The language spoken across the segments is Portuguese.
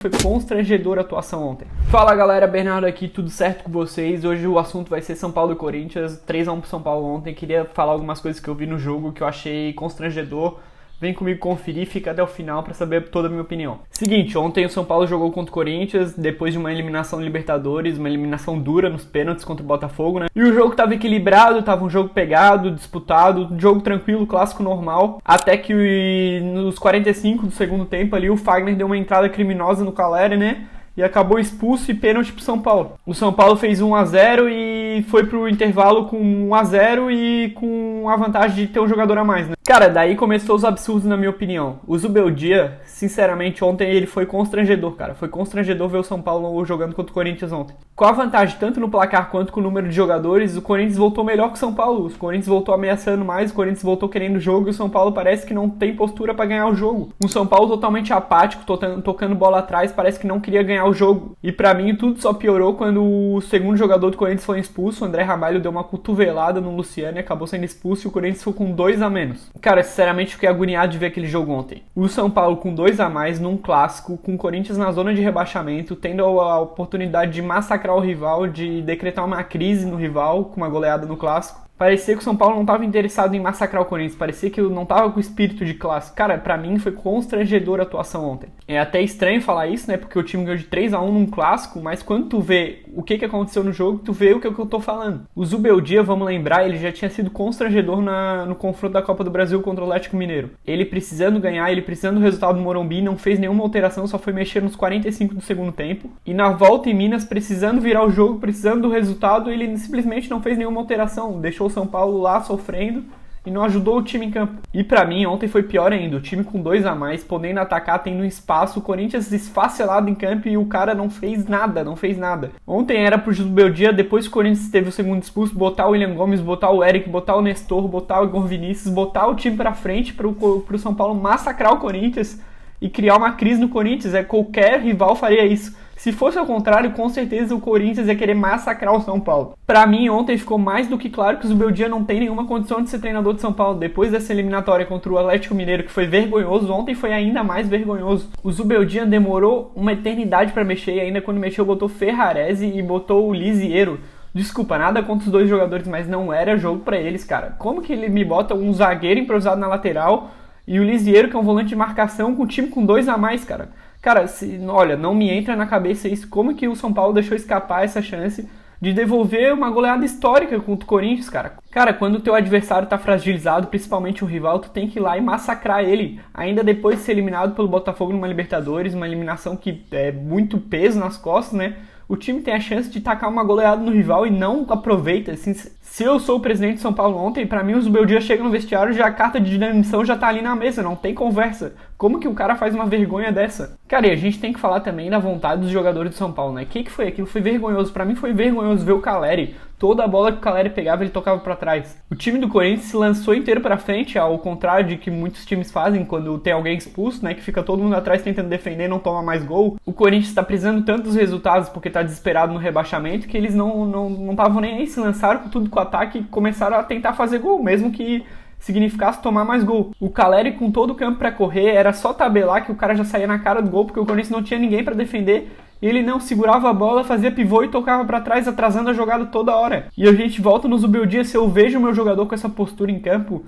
Foi constrangedora a atuação ontem. Fala galera, Bernardo aqui, tudo certo com vocês? Hoje o assunto vai ser São Paulo e Corinthians, 3-1 pro São Paulo ontem. Queria falar algumas coisas que eu vi no jogo que eu achei constrangedor. Vem comigo conferir, fica até o final pra saber toda a minha opinião. Seguinte, ontem o São Paulo jogou contra o Corinthians, depois de uma eliminação na Libertadores, uma eliminação dura nos pênaltis contra o Botafogo, né? E o jogo tava equilibrado, tava um jogo pegado, disputado, jogo tranquilo, clássico normal, até que nos 45 do segundo tempo ali o Fagner deu uma entrada criminosa no Caleri, né? E acabou expulso e pênalti pro São Paulo. O São Paulo fez 1-0 e foi pro intervalo com 1-0 e com a vantagem de ter um jogador a mais, né? Cara, daí começou os absurdos na minha opinião. O Zubeldia, sinceramente, ontem ele foi constrangedor, cara. Foi constrangedor ver o São Paulo jogando contra o Corinthians ontem. Com a vantagem tanto no placar quanto com o número de jogadores, o Corinthians voltou melhor que o São Paulo. O Corinthians voltou ameaçando mais, o Corinthians voltou querendo o jogo e o São Paulo parece que não tem postura pra ganhar o jogo. Um São Paulo totalmente apático, tocando bola atrás, parece que não queria ganhar o jogo. E pra mim tudo só piorou quando o segundo jogador do Corinthians foi expulso. O André Ramalho deu uma cotovelada no Luciano e acabou sendo expulso e o Corinthians ficou com 2 a menos. Cara, sinceramente fiquei agoniado de ver aquele jogo ontem. O São Paulo com 2 a mais num clássico, com o Corinthians na zona de rebaixamento, tendo a oportunidade de massacrar o rival, de decretar uma crise no rival com uma goleada no clássico. Parecia que o São Paulo não estava interessado em massacrar o Corinthians, parecia que não estava com o espírito de clássico. Cara, pra mim foi constrangedora a atuação ontem. É até estranho falar isso, né, porque o time ganhou de 3-1 num clássico, mas quando tu vê o que aconteceu no jogo, tu vê o que eu tô falando. O Zubeldia, vamos lembrar, ele já tinha sido constrangedor no confronto da Copa do Brasil contra o Atlético Mineiro. Ele precisando ganhar, ele precisando do resultado do Morumbi, não fez nenhuma alteração, só foi mexer nos 45 do segundo tempo. E na volta em Minas, precisando virar o jogo, precisando do resultado, ele simplesmente não fez nenhuma alteração, deixou o São Paulo lá sofrendo e não ajudou o time em campo. E pra mim ontem foi pior ainda, o time com 2 a mais, podendo atacar, tendo um espaço, o Corinthians esfacelado em campo e o cara não fez nada. Ontem era pro Zubeldia, depois que o Corinthians teve o segundo expulso, botar o William Gomes, botar o Eric, botar o Nestor, botar o Igor Vinícius, botar o time pra frente pro São Paulo massacrar o Corinthians e criar uma crise no Corinthians. Qualquer rival faria isso. Se fosse ao contrário, com certeza o Corinthians ia querer massacrar o São Paulo. Pra mim, ontem ficou mais do que claro que o Zubeldia não tem nenhuma condição de ser treinador de São Paulo. Depois dessa eliminatória contra o Atlético Mineiro, que foi vergonhoso, ontem foi ainda mais vergonhoso. O Zubeldia demorou uma eternidade pra mexer e ainda quando mexeu botou Ferrarese e botou o Lisiero. Desculpa, nada contra os dois jogadores, mas não era jogo pra eles, cara. Como que ele me bota um zagueiro improvisado na lateral e o Lisiero, que é um volante de marcação, com o time com 2 a mais, cara? Cara, olha, não me entra na cabeça isso. Como que o São Paulo deixou escapar essa chance de devolver uma goleada histórica contra o Corinthians, cara? Cara, quando o teu adversário tá fragilizado, principalmente o rival, tu tem que ir lá e massacrar ele. Ainda depois de ser eliminado pelo Botafogo numa Libertadores, uma eliminação que é muito peso nas costas, né? O time tem a chance de tacar uma goleada no rival e não aproveita. Assim, se eu sou o presidente de São Paulo ontem, pra mim o Zubeldia chega no vestiário e a carta de demissão já tá ali na mesa, não tem conversa. Como que o cara faz uma vergonha dessa? Cara, e a gente tem que falar também da vontade dos jogadores de São Paulo, né? O que foi aquilo? Foi vergonhoso. Pra mim foi vergonhoso ver o Caleri. Toda a bola que o Caleri pegava, ele tocava pra trás. O time do Corinthians se lançou inteiro pra frente, ao contrário de que muitos times fazem quando tem alguém expulso, né? Que fica todo mundo atrás tentando defender e não toma mais gol. O Corinthians tá precisando tanto dos resultados porque tá desesperado no rebaixamento que eles não estavam nem aí, se lançaram com tudo com o ataque e começaram a tentar fazer gol, mesmo que significasse tomar mais gol. O Caleri com todo o campo pra correr, era só tabelar que o cara já saía na cara do gol porque o Corinthians não tinha ninguém pra defender. Ele não segurava a bola, fazia pivô e tocava pra trás, atrasando a jogada toda hora. E a gente volta no Zubeldia, se eu vejo o meu jogador com essa postura em campo,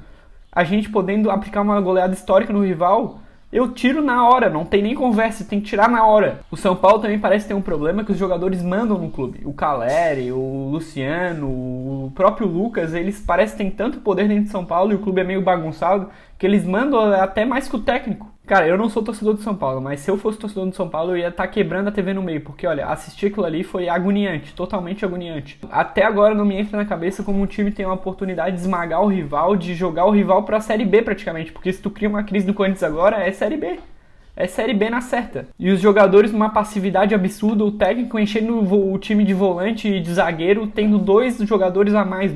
a gente podendo aplicar uma goleada histórica no rival, eu tiro na hora, não tem nem conversa, tem que tirar na hora. O São Paulo também parece ter um problema que os jogadores mandam no clube. O Caleri, o Luciano, o próprio Lucas, eles parecem que têm tanto poder dentro de São Paulo e o clube é meio bagunçado, que eles mandam até mais que o técnico. Cara, eu não sou torcedor do São Paulo, mas se eu fosse torcedor do São Paulo, eu ia estar quebrando a TV no meio, porque olha, assistir aquilo ali foi agoniante, totalmente agoniante. Até agora não me entra na cabeça como um time tem uma oportunidade de esmagar o rival, de jogar o rival pra Série B praticamente, porque se tu cria uma crise no Corinthians agora, é Série B. É Série B na certa. E os jogadores numa passividade absurda, o técnico enchendo o time de volante e de zagueiro, tendo 2 jogadores a mais.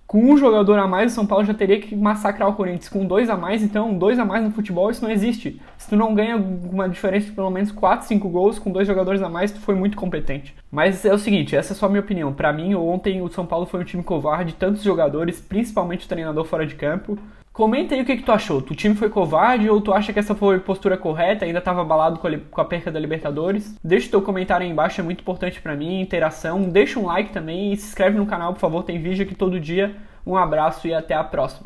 Com um jogador a mais, o São Paulo já teria que massacrar o Corinthians. Com 2 a mais, então, 2 a mais no futebol, isso não existe. Se tu não ganha uma diferença de pelo menos 4, 5 gols com 2 jogadores a mais, tu foi muito competente. Mas é o seguinte, essa é só a minha opinião. Pra mim, ontem o São Paulo foi um time covarde, tantos jogadores, principalmente o treinador fora de campo. Comenta aí o que tu achou. O time foi covarde ou tu acha que essa foi a postura correta? Ainda tava abalado com a perca da Libertadores? Deixa o teu comentário aí embaixo, é muito importante pra mim, interação. Deixa um like também e se inscreve no canal, por favor, tem vídeo aqui todo dia. Um abraço e até a próxima.